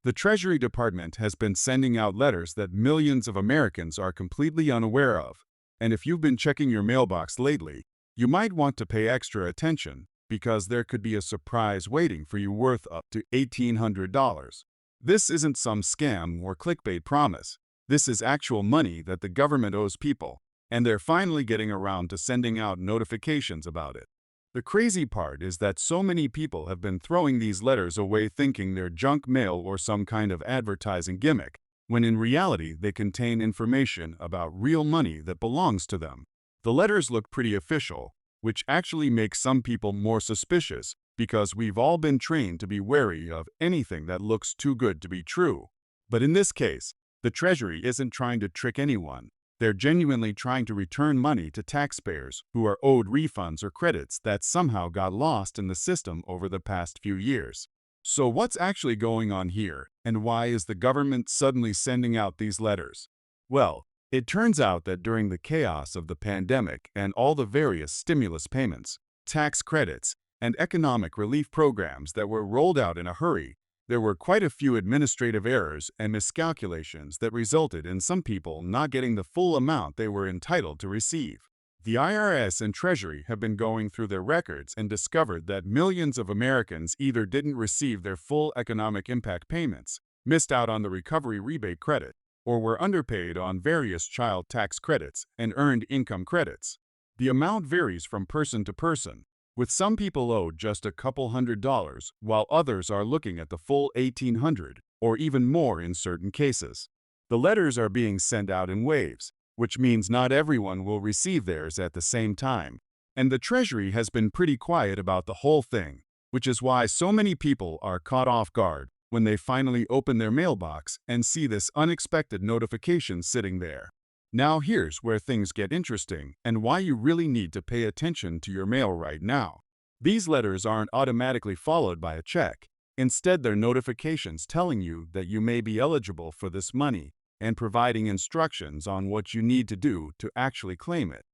The Treasury Department has been sending out letters that millions of Americans are completely unaware of. And if you've been checking your mailbox lately, you might want to pay extra attention because there could be a surprise waiting for you worth up to $1,800. This isn't some scam or clickbait promise. This is actual money that the government owes people, and they're finally getting around to sending out notifications about it. The crazy part is that so many people have been throwing these letters away thinking they're junk mail or some kind of advertising gimmick, when in reality they contain information about real money that belongs to them. The letters look pretty official, which actually makes some people more suspicious because we've all been trained to be wary of anything that looks too good to be true. But in this case, the Treasury isn't trying to trick anyone. They're genuinely trying to return money to taxpayers who are owed refunds or credits that somehow got lost in the system over the past few years. So what's actually going on here, and why is the government suddenly sending out these letters? Well, it turns out that during the chaos of the pandemic and all the various stimulus payments, tax credits, and economic relief programs that were rolled out in a hurry, there were quite a few administrative errors and miscalculations that resulted in some people not getting the full amount they were entitled to receive. The IRS and Treasury have been going through their records and discovered that millions of Americans either didn't receive their full economic impact payments, missed out on the recovery rebate credit, or were underpaid on various child tax credits and earned income credits. The amount varies from person to person, with some people owed just a couple $100, while others are looking at the full $1,800 or even more in certain cases. The letters are being sent out in waves, which means not everyone will receive theirs at the same time. And the Treasury has been pretty quiet about the whole thing, which is why so many people are caught off guard when they finally open their mailbox and see this unexpected notification sitting there. Now here's where things get interesting and why you really need to pay attention to your mail right now. These letters aren't automatically followed by a check. Instead, they're notifications telling you that you may be eligible for this money and providing instructions on what you need to do to actually claim it.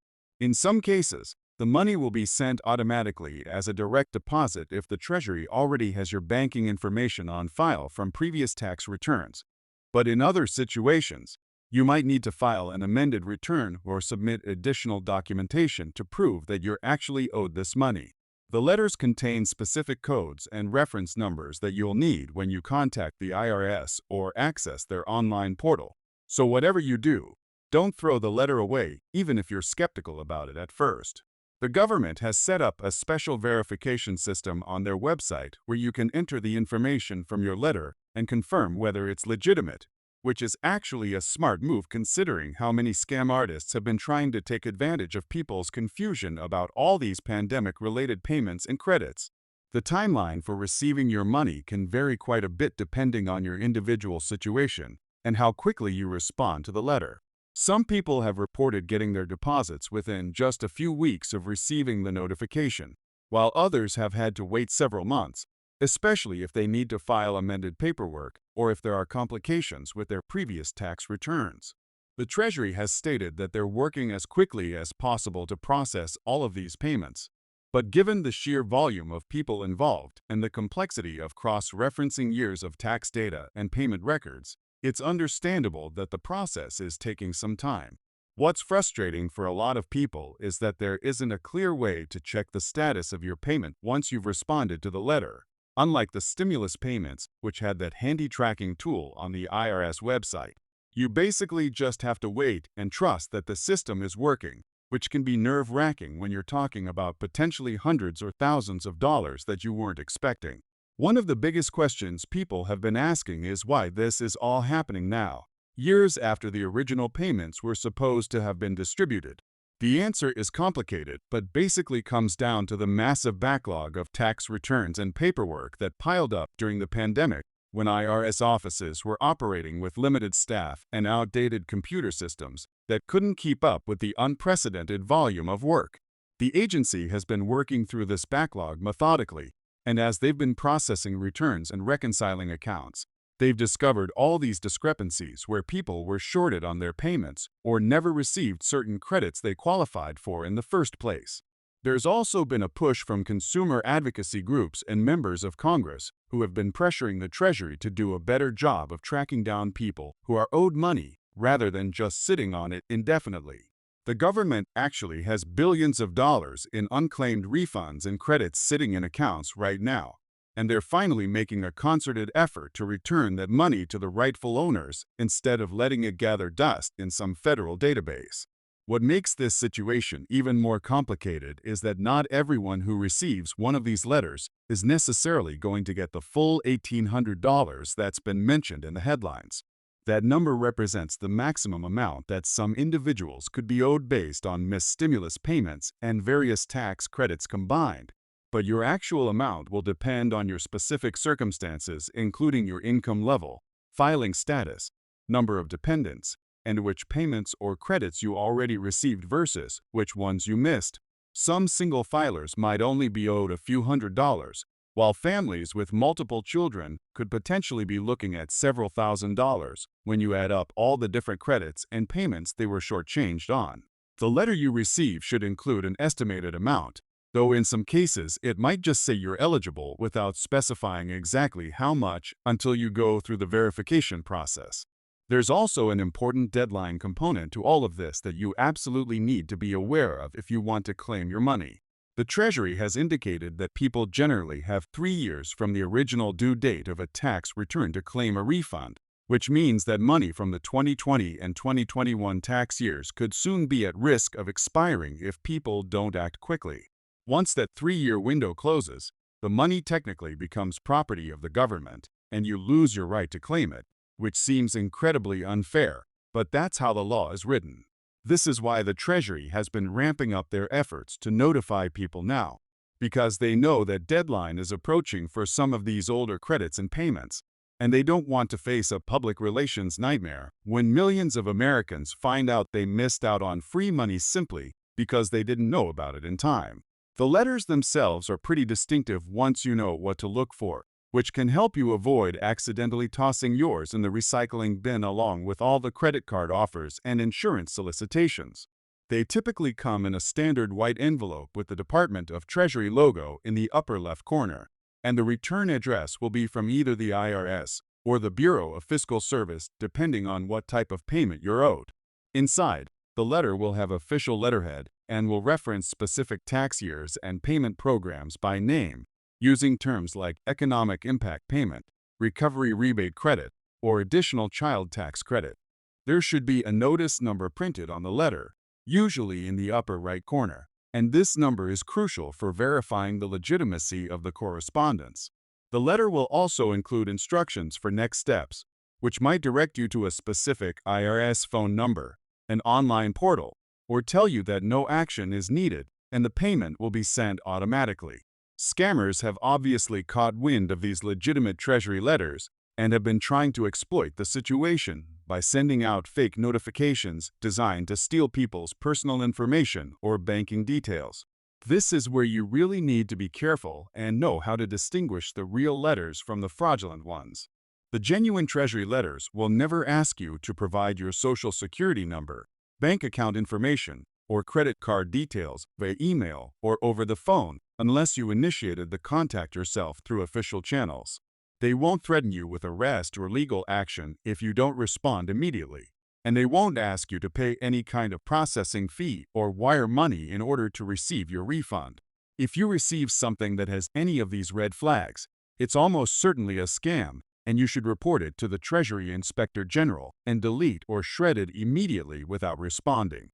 In some cases, the money will be sent automatically as a direct deposit if the Treasury already has your banking information on file from previous tax returns. But in other situations, you might need to file an amended return or submit additional documentation to prove that you're actually owed this money. The letters contain specific codes and reference numbers that you'll need when you contact the IRS or access their online portal. So whatever you do, don't throw the letter away even if you're skeptical about it at first. The government has set up a special verification system on their website where you can enter the information from your letter and confirm whether it's legitimate, which is actually a smart move considering how many scam artists have been trying to take advantage of people's confusion about all these pandemic-related payments and credits. The timeline for receiving your money can vary quite a bit depending on your individual situation and how quickly you respond to the letter. Some people have reported getting their deposits within just a few weeks of receiving the notification, while others have had to wait several months, especially if they need to file amended paperwork or if there are complications with their previous tax returns. The Treasury has stated that they're working as quickly as possible to process all of these payments. But given the sheer volume of people involved and the complexity of cross-referencing years of tax data and payment records, it's understandable that the process is taking some time. What's frustrating for a lot of people is that there isn't a clear way to check the status of your payment once you've responded to the letter. Unlike the stimulus payments, which had that handy tracking tool on the IRS website, you basically just have to wait and trust that the system is working, which can be nerve-wracking when you're talking about potentially hundreds or thousands of dollars that you weren't expecting. One of the biggest questions people have been asking is why this is all happening now, years after the original payments were supposed to have been distributed. The answer is complicated, but basically comes down to the massive backlog of tax returns and paperwork that piled up during the pandemic when IRS offices were operating with limited staff and outdated computer systems that couldn't keep up with the unprecedented volume of work. The agency has been working through this backlog methodically, and as they've been processing returns and reconciling accounts, they've discovered all these discrepancies where people were shorted on their payments or never received certain credits they qualified for in the first place. There's also been a push from consumer advocacy groups and members of Congress who have been pressuring the Treasury to do a better job of tracking down people who are owed money rather than just sitting on it indefinitely. The government actually has billions of dollars in unclaimed refunds and credits sitting in accounts right now, and they're finally making a concerted effort to return that money to the rightful owners instead of letting it gather dust in some federal database. What makes this situation even more complicated is that not everyone who receives one of these letters is necessarily going to get the full $1,800 that's been mentioned in the headlines. That number represents the maximum amount that some individuals could be owed based on missed stimulus payments and various tax credits combined. But your actual amount will depend on your specific circumstances, including your income level, filing status, number of dependents, and which payments or credits you already received versus which ones you missed. Some single filers might only be owed a few $100s, while families with multiple children could potentially be looking at several $1,000s when you add up all the different credits and payments they were shortchanged on. The letter you receive should include an estimated amount, though in some cases it might just say you're eligible without specifying exactly how much until you go through the verification process. There's also an important deadline component to all of this that you absolutely need to be aware of if you want to claim your money. The Treasury has indicated that people generally have 3 years from the original due date of a tax return to claim a refund, which means that money from the 2020 and 2021 tax years could soon be at risk of expiring if people don't act quickly. Once that 3-year window closes, the money technically becomes property of the government, and you lose your right to claim it, which seems incredibly unfair, but that's how the law is written. This is why the Treasury has been ramping up their efforts to notify people now, because they know that deadline is approaching for some of these older credits and payments, and they don't want to face a public relations nightmare when millions of Americans find out they missed out on free money simply because they didn't know about it in time. The letters themselves are pretty distinctive once you know what to look for, which can help you avoid accidentally tossing yours in the recycling bin along with all the credit card offers and insurance solicitations. They typically come in a standard white envelope with the Department of Treasury logo in the upper left corner, and the return address will be from either the IRS or the Bureau of Fiscal Service depending on what type of payment you're owed. Inside, the letter will have official letterhead and will reference specific tax years and payment programs by name, using terms like economic impact payment, recovery rebate credit, or additional child tax credit. There should be a notice number printed on the letter, usually in the upper right corner, and this number is crucial for verifying the legitimacy of the correspondence. The letter will also include instructions for next steps, which might direct you to a specific IRS phone number, an online portal, or tell you that no action is needed and the payment will be sent automatically. Scammers have obviously caught wind of these legitimate Treasury letters and have been trying to exploit the situation by sending out fake notifications designed to steal people's personal information or banking details. This is where you really need to be careful and know how to distinguish the real letters from the fraudulent ones. The genuine Treasury letters will never ask you to provide your Social Security number, bank account information, or credit card details via email or over the phone unless you initiated the contact yourself through official channels. They won't threaten you with arrest or legal action if you don't respond immediately, and they won't ask you to pay any kind of processing fee or wire money in order to receive your refund. If you receive something that has any of these red flags, it's almost certainly a scam, and you should report it to the Treasury Inspector General and delete or shred it immediately without responding.